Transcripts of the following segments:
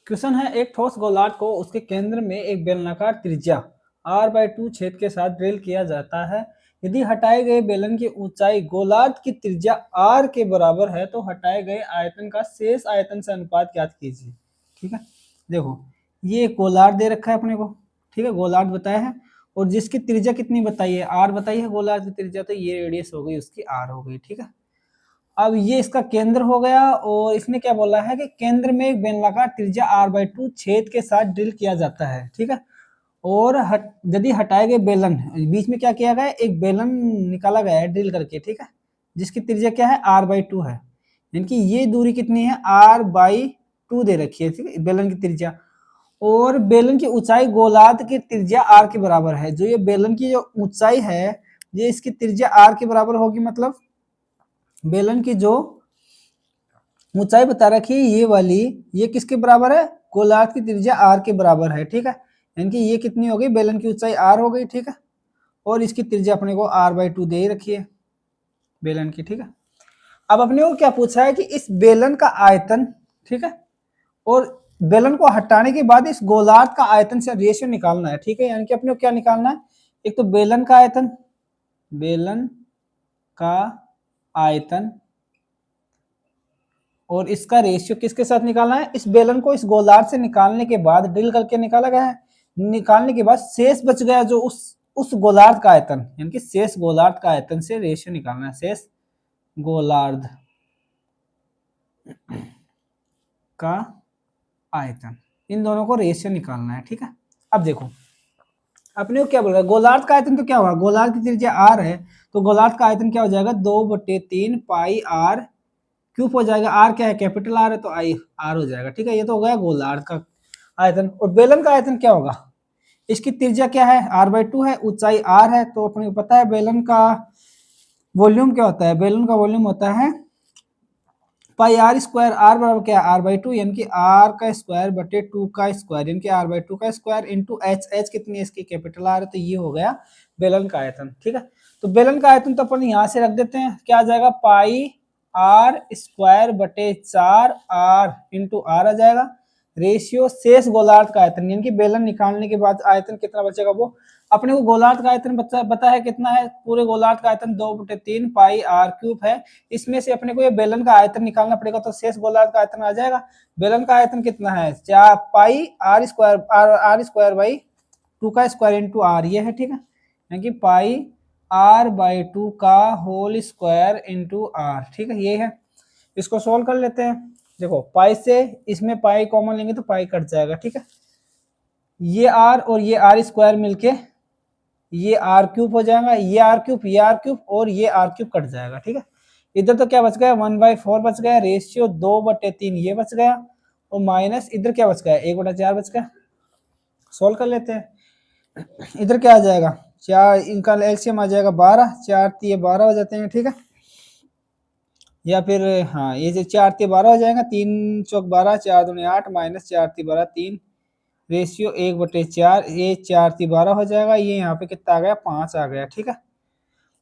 Question है, एक ठोस गोलार्ध को उसके केंद्र में एक बेलनाकार त्रिज्या r/2 छेद के साथ ड्रिल किया जाता है। यदि हटाए गए बेलन की ऊंचाई गोलार्ध की त्रिज्या r के बराबर है तो हटाए गए आयतन का शेष आयतन से अनुपात ज्ञात कीजिए। ठीक है, देखो ये गोलार्ध दे रखा है अपने को, ठीक है, गोलार्ध बताया है और जिसकी त्रिज्या कितनी बताई है, r बताई है गोलार्ध की त्रिज्या, तो ये रेडियस हो गई उसकी r हो गई। ठीक है, अब ये इसका केंद्र हो गया और इसने क्या बोला है कि केंद्र में एक बेलनाकार त्रिज्या r/2 छेद के साथ ड्रिल किया जाता है। ठीक है, और यदि हटाए गए बेलन, बीच में क्या किया गया, एक बेलन निकाला गया है ड्रिल करके, ठीक है, जिसकी त्रिज्या क्या है r/2 है, यानी कि ये दूरी कितनी है r/2 दे रखी है, ठीक है, बेलन की त्रिज्या, और बेलन की ऊंचाई गोलार्ध की त्रिज्या r के बराबर है। जो ये बेलन की जो ऊंचाई है ये इसकी त्रिज्या r के बराबर होगी, मतलब बेलन की जो ऊंचाई बता रखी है ये वाली, ये किसके बराबर है, गोलार्ध की त्रिज्या r के बराबर है। ठीक है, यानी कि ये कितनी हो गई, बेलन की ऊंचाई r हो गई। ठीक है, और इसकी त्रिज्या अपने को r/2 दे रखी है बेलन की। ठीक है, अब अपने को क्या पूछा है कि इस बेलन का आयतन, ठीक है, और बेलन को हटाने के बाद इस गोलार्ध का आयतन से रेशियो निकालना है। ठीक है, यानी कि अपने को क्या निकालना है, एक तो बेलन का आयतन, बेलन का आयतन, और इसका रेशियो किसके साथ निकालना है, इस बेलन को इस गोलार्ध से निकालने के बाद, ड्रिल करके निकाला गया है, निकालने के बाद शेष बच गया जो उस गोलार्ध का आयतन, यानी कि शेष गोलार्ध का आयतन से रेशियो निकालना है, शेष गोलार्ध का आयतन, इन दोनों को रेशियो निकालना है। ठीक है, अब देखो अपने को क्या बोल रहा है, गोलार्ध का आयतन तो क्या होगा, गोलार्ध की त्रिज्या r है तो गोलार्ध का आयतन क्या हो जाएगा, 2/3 पाई r क्यूब हो जाएगा। r क्या है, कैपिटल R है तो आई r हो जाएगा। ठीक है, ये तो हो गया गोलार्ध का आयतन। और बेलन का आयतन क्या होगा, इसकी त्रिज्या क्या है, r/2 है, ऊंचाई r है, तो अपने को पता है बेलन का वॉल्यूम क्या होता है, बेलन का वॉल्यूम होता है पाई r स्क्वायर, r बराबर क्या है, r/2, यानी कि r का स्क्वायर बटे 2 का स्क्वायर, यानी कि r/2 का स्क्वायर इंटू h कितनी है इसकी, कैपिटल R है, तो ये हो गया बेलन का आयतन। ठीक है, तो बेलन का आयतन तो अपन यहाँ से रख देते हैं, क्या आ जाएगा, पाई r स्क्वायर बटे 4r इंटू r आ जाएगा, रेशियो शेष गोलार्ध का आयतन, यानी कि बेलन निकालने के बाद आयतन कितना बचेगा, वो अपने को गोलार्ध का आयतन बता है कितना है, पूरे गोलार्ध का आयतन 2/3 पाई r क्यूब है। इसमें से अपने को ये बेलन का आयतन निकालना पड़ेगा, तो शेष गोलार्ध का आयतन आ जाएगा। बेलन का आयतन कितना है, 4 पाई r स्क्वायर बाई 2 का स्क्वायर इंटू r, ये है। ठीक है, यानी कि पाई r/2 का होल स्क्वायर इंटू r। ठीक है, ये है, इसको सोल्व कर लेते हैं। देखो पाई से इसमें पाई कॉमन लेंगे तो पाई कट जाएगा। ठीक है, ये r और ये r स्क्वायर मिलके ये r क्यूब हो जाएगा, ये r क्यूब और ये r क्यूब कट जाएगा। ठीक है, इधर तो क्या बच गया, 1/4 बच गया, रेशियो 2/3 ये बच गया, और माइनस इधर क्या बच गया, 1/4 बच गया। सोल्व कर लेते हैं, इधर क्या आ जाएगा, 4, इनका एलसीएम आ जाएगा 12, 4 3 12 हो जाते हैं। ठीक है, या फिर हाँ ये जो 4 3 12 हो जाएगा, 3 चौक 12, 4 दूनी 8 माइनस 4 3 12 3, रेशियो 1/4, ये 4 3 12 हो जाएगा, ये यहाँ पे कितना आ गया, 5 आ गया। ठीक है,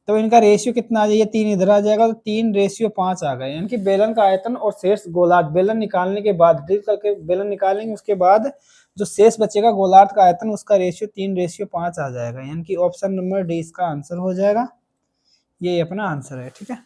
तो इनका रेशियो कितना आ जाएगा, 3 इधर आ जाएगा, तो 3/5 आ गया, यानी कि बेलन का आयतन और शेष गोलार्ध, बेलन निकालने के बाद, ड्रिल करके बेलन निकालेंगे उसके बाद जो शेष बचेगा गोलार्ध का आयतन, उसका रेशियो 3/5 आ जाएगा, यानी कि ऑप्शन नंबर डी इसका आंसर हो जाएगा, ये अपना आंसर है। ठीक है।